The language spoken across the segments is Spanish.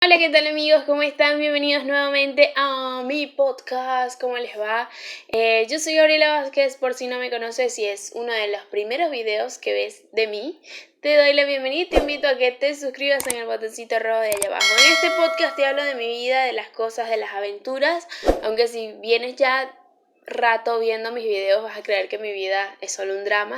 Hola, ¿qué tal amigos? ¿Cómo están? Bienvenidos nuevamente a mi podcast. ¿Cómo les va? Yo soy Gabriela Vázquez, por si no me conoces y es uno de los primeros videos que ves de mí. Te doy la bienvenida y te invito a que te suscribas en el botoncito rojo de allá abajo. En este podcast te hablo de mi vida, de las cosas, de las aventuras, aunque si vienes ya rato viendo mis videos vas a creer que mi vida es solo un drama,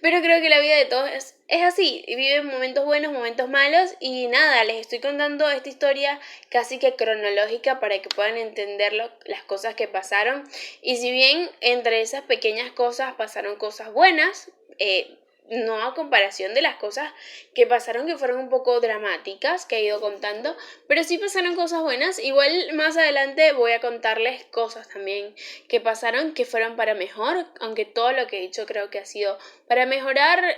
pero creo que la vida de todos es así, viven momentos buenos, momentos malos y nada, les estoy contando esta historia casi que cronológica para que puedan entender las cosas que pasaron, y si bien entre esas pequeñas cosas pasaron cosas buenas, no a comparación de las cosas que pasaron que fueron un poco dramáticas que he ido contando, pero sí pasaron cosas buenas. Igual más adelante voy a contarles cosas también que pasaron que fueron para mejor, aunque todo lo que he dicho creo que ha sido para mejorar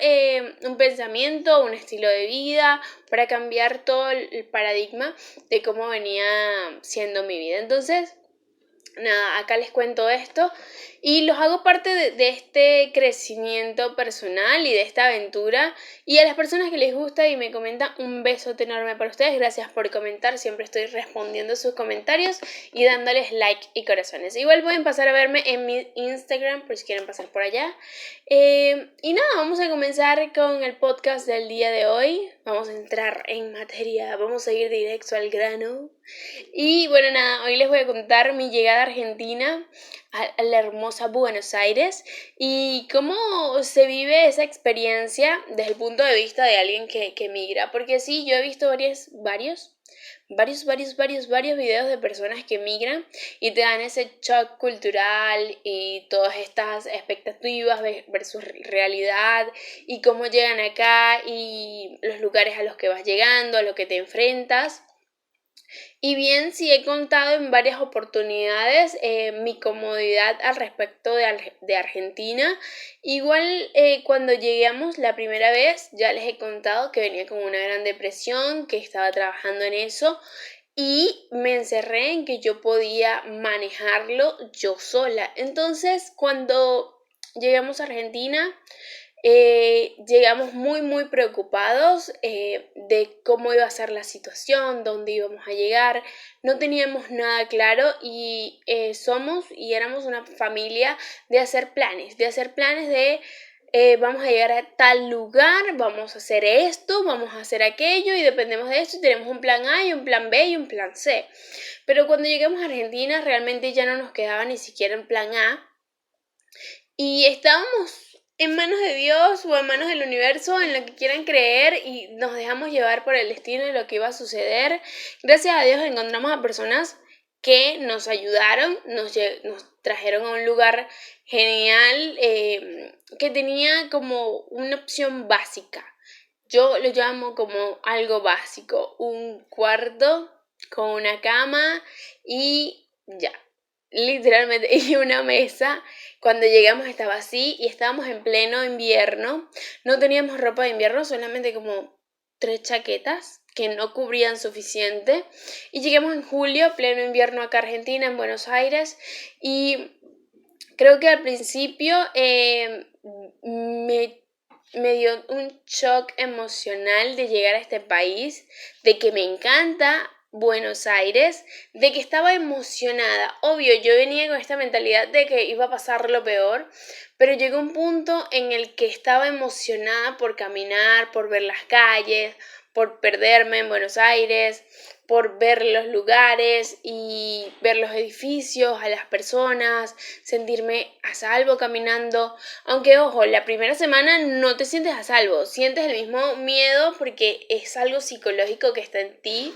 un pensamiento, un estilo de vida, para cambiar todo el paradigma de cómo venía siendo mi vida. Entonces, nada, acá les cuento esto y los hago parte de este crecimiento personal y de esta aventura. Y a las personas que les gusta y me comentan, un besote enorme para ustedes. Gracias por comentar, siempre estoy respondiendo sus comentarios y dándoles like y corazones. Igual pueden pasar a verme en mi Instagram por si quieren pasar por allá. Y nada, vamos a comenzar con el podcast del día de hoy. Vamos a entrar en materia, vamos a ir directo al grano. Y bueno, nada, hoy les voy a contar mi llegada a Argentina, a la hermosa Buenos Aires, y cómo se vive esa experiencia desde el punto de vista de alguien que migra. Porque sí, yo he visto varios videos de personas que migran y te dan ese shock cultural y todas estas expectativas versus realidad y cómo llegan acá y los lugares a los que vas llegando, a los que te enfrentas. Y bien, sí he contado en varias oportunidades mi comodidad al respecto de Argentina. Igual cuando llegamos la primera vez ya les he contado que venía con una gran depresión, que estaba trabajando en eso y me encerré en que yo podía manejarlo yo sola. Entonces cuando llegamos a Argentina, llegamos muy preocupados de cómo iba a ser la situación, dónde íbamos a llegar. No teníamos nada claro y somos y éramos una familia de hacer planes de vamos a llegar a tal lugar, vamos a hacer esto, vamos a hacer aquello y dependemos de esto y tenemos un plan A y un plan B y un plan C. Pero cuando llegamos a Argentina realmente ya no nos quedaba ni siquiera en plan A y estábamos en manos de Dios o en manos del universo, en lo que quieran creer, y nos dejamos llevar por el destino de lo que iba a suceder. Gracias a Dios encontramos a personas que nos ayudaron, nos trajeron a un lugar genial que tenía como una opción básica. Yo lo llamo como algo básico, un cuarto con una cama y ya, literalmente, y una mesa. Cuando llegamos estaba así y estábamos en pleno invierno, no teníamos ropa de invierno, solamente como 3 chaquetas que no cubrían suficiente, y llegamos en julio, pleno invierno acá Argentina, en Buenos Aires, y creo que al principio me dio un shock emocional de llegar a este país, de que me encanta Buenos Aires, de que estaba emocionada. Obvio, yo venía con esta mentalidad de que iba a pasar lo peor, pero llegó un punto en el que estaba emocionada por caminar, por ver las calles, por perderme en Buenos Aires, por ver los lugares y ver los edificios, a las personas, sentirme a salvo caminando. Aunque ojo, la primera semana no te sientes a salvo, sientes el mismo miedo porque es algo psicológico que está en ti.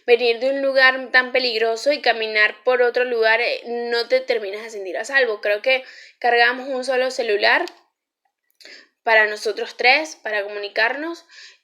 Venir de un lugar tan peligroso y caminar por otro lugar, no te terminas de sentir a salvo. Creo que cargamos un solo celular para nosotros tres, para comunicarnos,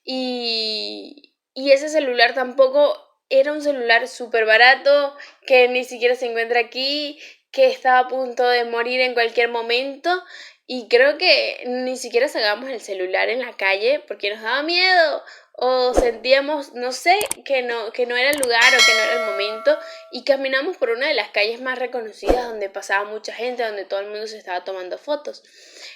y ese celular tampoco era un celular súper barato, que ni siquiera se encuentra aquí, que estaba a punto de morir en cualquier momento, y creo que ni siquiera sacábamos el celular en la calle porque nos daba miedo o sentíamos, no sé, que no era el lugar o que no era el momento, y caminamos por una de las calles más reconocidas donde pasaba mucha gente, donde todo el mundo se estaba tomando fotos.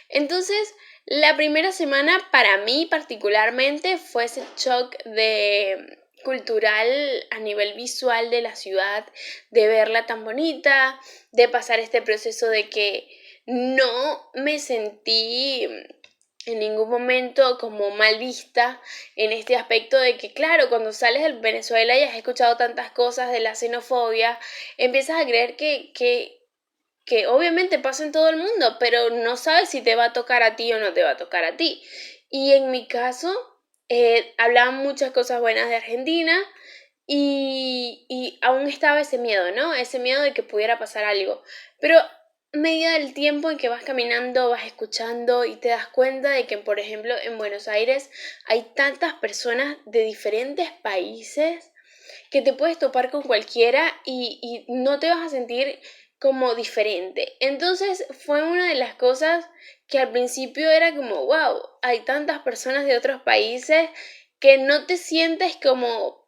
Entonces, la primera semana para mí particularmente fue ese shock de cultural a nivel visual de la ciudad, de verla tan bonita, de pasar este proceso de que no me sentí en ningún momento como mal vista en este aspecto de que, claro, cuando sales de Venezuela y has escuchado tantas cosas de la xenofobia, empiezas a creer que obviamente pasa en todo el mundo, pero no sabes si te va a tocar a ti o no te va a tocar a ti. Y en mi caso, hablaban muchas cosas buenas de Argentina y aún estaba ese miedo, ¿no? Ese miedo de que pudiera pasar algo. Pero a medida del tiempo en que vas caminando, vas escuchando y te das cuenta de que, por ejemplo, en Buenos Aires hay tantas personas de diferentes países que te puedes topar con cualquiera y no te vas a sentir como diferente. Entonces fue una de las cosas que al principio era como, wow, hay tantas personas de otros países que no te sientes como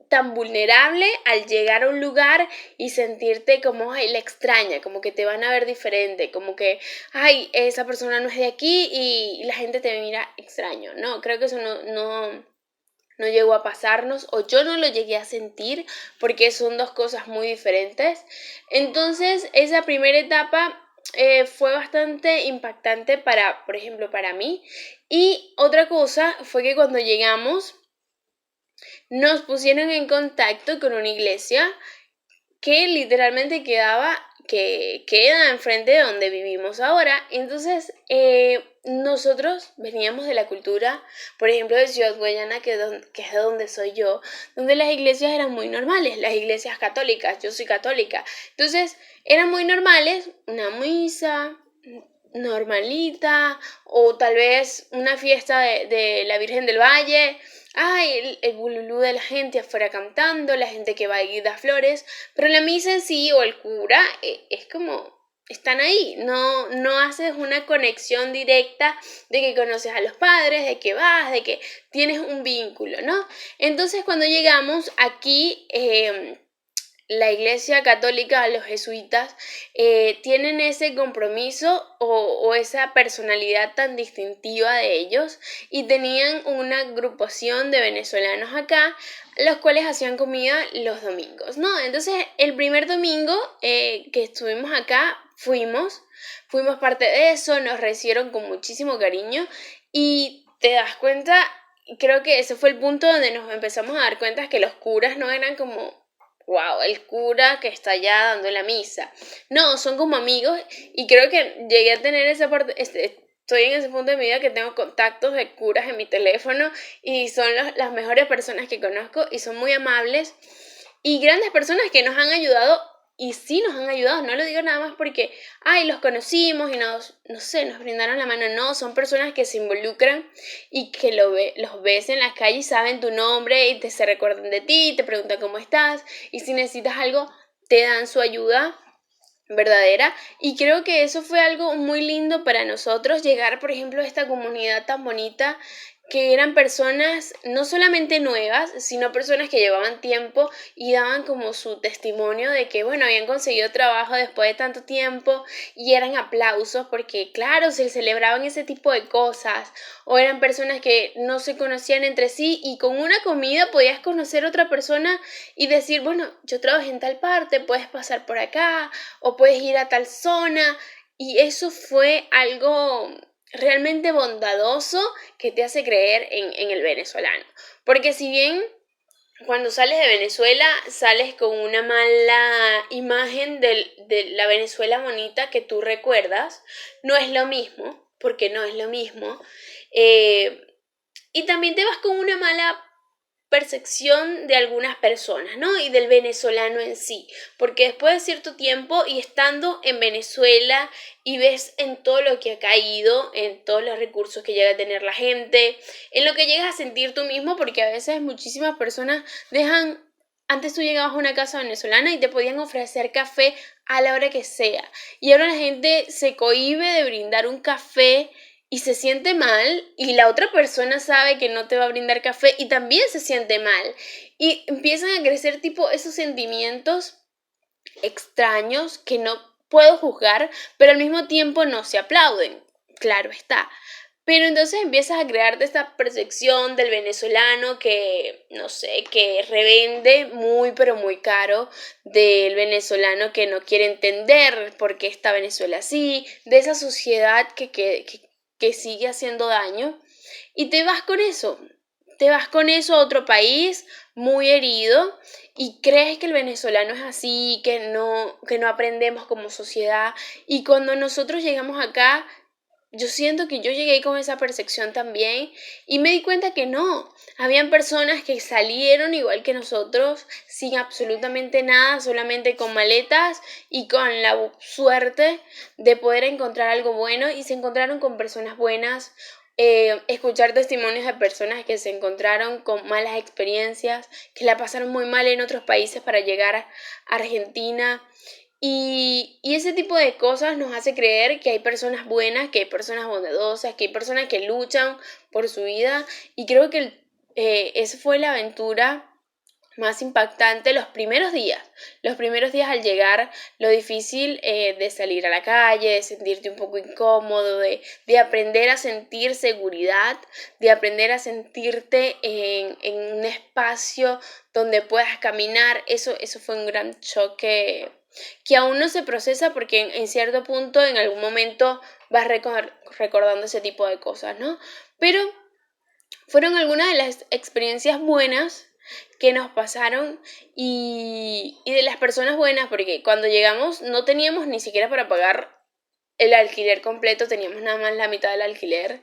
tan vulnerable al llegar a un lugar y sentirte como, ay, la extraña, como que te van a ver diferente, como que, ay, esa persona no es de aquí y la gente te mira extraño. No, creo que eso no llegó a pasarnos o yo no lo llegué a sentir porque son dos cosas muy diferentes. Entonces, esa primera etapa fue bastante impactante para, por ejemplo, para mí. Y otra cosa fue que cuando llegamos nos pusieron en contacto con una iglesia que literalmente queda enfrente de donde vivimos ahora. Entonces, nosotros veníamos de la cultura, por ejemplo, de Ciudad Guayana, que es de donde soy yo, donde las iglesias eran muy normales, las iglesias católicas, yo soy católica. Entonces, eran muy normales, una misa normalita, o tal vez una fiesta de la Virgen del Valle. Ay, el bululú de la gente afuera cantando, la gente que va y da flores, pero la misa en sí o el cura es como, están ahí, no haces una conexión directa de que conoces a los padres, de que vas, de que tienes un vínculo, ¿no? Entonces cuando llegamos aquí, la Iglesia Católica, los jesuitas, tienen ese compromiso o esa personalidad tan distintiva de ellos y tenían una agrupación de venezolanos acá, los cuales hacían comida los domingos, ¿no? Entonces, el primer domingo que estuvimos acá, fuimos parte de eso, nos recibieron con muchísimo cariño y te das cuenta, creo que ese fue el punto donde nos empezamos a dar cuenta que los curas no eran como wow, el cura que está allá dando la misa. No, son como amigos y creo que llegué a tener esa parte, estoy en ese punto de mi vida que tengo contactos de curas en mi teléfono y son las mejores personas que conozco y son muy amables y grandes personas que nos han ayudado y sí nos han ayudado, no lo digo nada más porque, ay, los conocimos y no sé, nos brindaron la mano, no, son personas que se involucran y que los ves en las calles y saben tu nombre y se recuerdan de ti, te preguntan cómo estás y si necesitas algo, te dan su ayuda verdadera y creo que eso fue algo muy lindo para nosotros llegar por ejemplo a esta comunidad tan bonita que eran personas no solamente nuevas, sino personas que llevaban tiempo y daban como su testimonio de que, bueno, habían conseguido trabajo después de tanto tiempo y eran aplausos porque, claro, se celebraban ese tipo de cosas o eran personas que no se conocían entre sí y con una comida podías conocer a otra persona y decir, bueno, yo trabajé en tal parte, puedes pasar por acá o puedes ir a tal zona y eso fue algo realmente bondadoso que te hace creer en el venezolano. Porque si bien cuando sales de Venezuela sales con una mala imagen de la Venezuela bonita que tú recuerdas, no es lo mismo, porque no es lo mismo. Y también te vas con una mala percepción de algunas personas, ¿no? Y del venezolano en sí, porque después de cierto tiempo y estando en Venezuela y ves en todo lo que ha caído, en todos los recursos que llega a tener la gente, en lo que llegas a sentir tú mismo, porque a veces muchísimas personas dejan, antes tú llegabas a una casa venezolana y te podían ofrecer café a la hora que sea, y ahora la gente se cohíbe de brindar un café y se siente mal y la otra persona sabe que no te va a brindar café y también se siente mal y empiezan a crecer tipo esos sentimientos extraños que no puedo juzgar pero al mismo tiempo no se aplauden, claro está, Pero entonces empiezas a crearte esta percepción del venezolano que, no sé, que revende muy pero muy caro, del venezolano que no quiere entender por qué está Venezuela así, de esa sociedad que sigue haciendo daño. Y te vas con eso a otro país muy herido y crees que el venezolano es así, que no aprendemos como sociedad. Y cuando nosotros llegamos acá, yo siento que yo llegué con esa percepción también y me di cuenta que no. Habían personas que salieron igual que nosotros, sin absolutamente nada, solamente con maletas y con la suerte de poder encontrar algo bueno, y se encontraron con personas buenas. Escuchar testimonios de personas que se encontraron con malas experiencias, que la pasaron muy mal en otros países para llegar a Argentina. Y ese tipo de cosas nos hace creer que hay personas buenas, que hay personas bondadosas, que hay personas que luchan por su vida. Y creo que esa fue la aventura más impactante los primeros días. Los primeros días al llegar, lo difícil de salir a la calle, de sentirte un poco incómodo, de aprender a sentir seguridad, de aprender a sentirte en un espacio donde puedas caminar. Eso fue un gran choque que aún no se procesa porque en cierto punto, en algún momento, vas recordando ese tipo de cosas, ¿no? Pero fueron algunas de las experiencias buenas que nos pasaron y de las personas buenas, porque cuando llegamos no teníamos ni siquiera para pagar el alquiler completo, teníamos nada más la mitad del alquiler,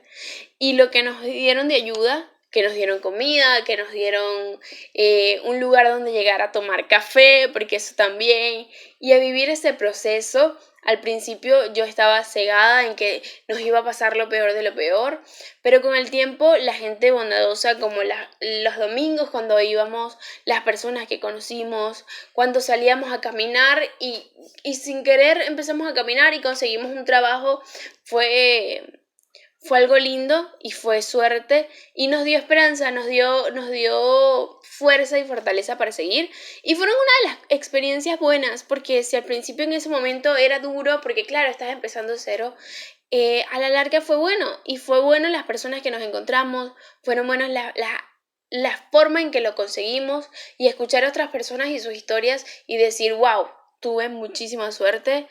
y lo que nos dieron de ayuda, que nos dieron comida, que nos dieron un lugar donde llegar a tomar café, porque eso también, y a vivir ese proceso. Al principio yo estaba cegada en que nos iba a pasar lo peor de lo peor, pero con el tiempo la gente bondadosa, como los domingos cuando íbamos, las personas que conocimos, cuando salíamos a caminar y sin querer empezamos a caminar y conseguimos un trabajo, fue algo lindo y fue suerte y nos dio esperanza, nos dio fuerza y fortaleza para seguir, y fueron una de las experiencias buenas, porque si al principio en ese momento era duro, porque claro, estás empezando cero, a la larga fue bueno, y fue bueno las personas que nos encontramos, fueron buenos la forma en que lo conseguimos, y escuchar a otras personas y sus historias y decir, wow, tuve muchísima suerte.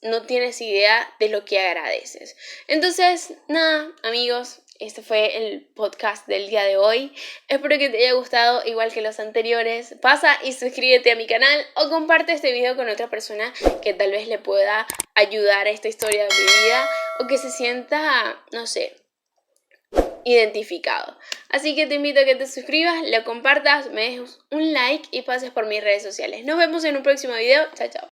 No tienes idea de lo que agradeces. Entonces, nada, amigos, este fue el podcast del día de hoy. Espero que te haya gustado igual que los anteriores. Pasa y suscríbete a mi canal o comparte este video con otra persona que tal vez le pueda ayudar a esta historia de mi vida, o que se sienta, no sé, identificado. Así que te invito a que te suscribas, lo compartas, me dejes un like y pases por mis redes sociales. Nos vemos en un próximo video. Chao, chao.